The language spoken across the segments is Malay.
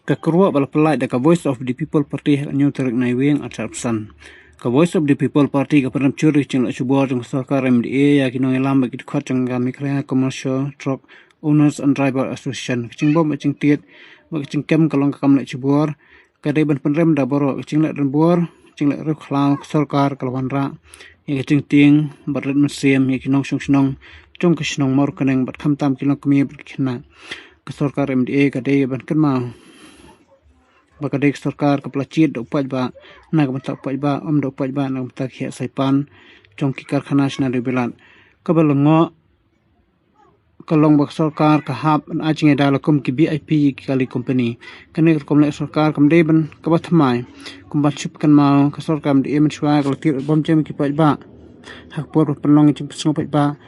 Kekerua bala pelai da ka Voice of the People Party new tarik nai wing atapsan. Ka Voice of the People Party ka pernam curi cing la cuba jeng sarkar MDA ya kinong elam bagi dikot jeng kami kaya Commercial Truck Owners and Driver Association. Cing bom cing tiet bagi cing kem kalong kam la cuba kadai ban penrem da boro cing la dan buar cing la ruk klau sarkar kalwan ra ya cing ting barat mesim ya kinong snong jong kisnong mor kaneng bat kham tam kilong kami berkena ke sarkar MDA kadai ban kenma bakadek sarkar kepala cid do upaj ba nak bentak upaj ba do upaj ba nak bentak hiat saipan jongki karkhana nasional belan kabalongo kalong bak sarkar kahap an ajing dalakum ki BIP kali company kane komlek sarkar kamdeben kabathmai kumbat chupkan mau ka sarkar de emchwa kal tir bom jem ki paj ba hak por penlong ci paj ba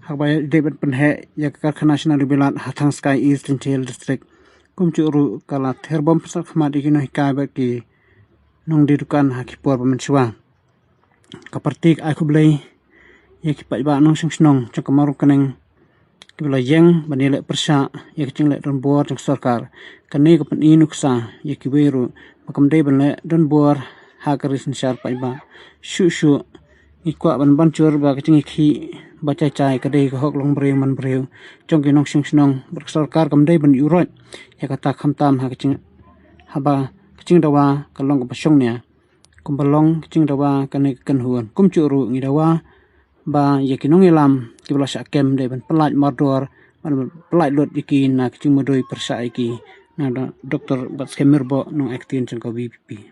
hak ba deben penhe ya karkhana nasional belan hathang sky east intel district kumcuru kala terbom pesak famadi kino hikai baki nong di dukan hakipor pemencuang kapartik aku belai ya kipat ba nong snong cak kamaru kaneng kibla yang banile persa ya kicing le don bor jeng sarkar kane kapan inuksa ya kiberu makam de banle don bor hakaris nsyar pai ba shu ikwa ban cur ba kicing ki baca cai kadai ka hok long breu man breu jong kinong snong bersarkar kam dai ban urot ya kata khamtam ha kicing haba kicing dawa kalong ko pasong nia kumbalong kicing dawa kane kan huan kumcuru ngi dawa ba ya kinong elam kibla sya kem dai ban pelat mardor ban pelat lot iki na kicing modoi persa iki na doktor bat skemirbo nong aktin jeng ko BPP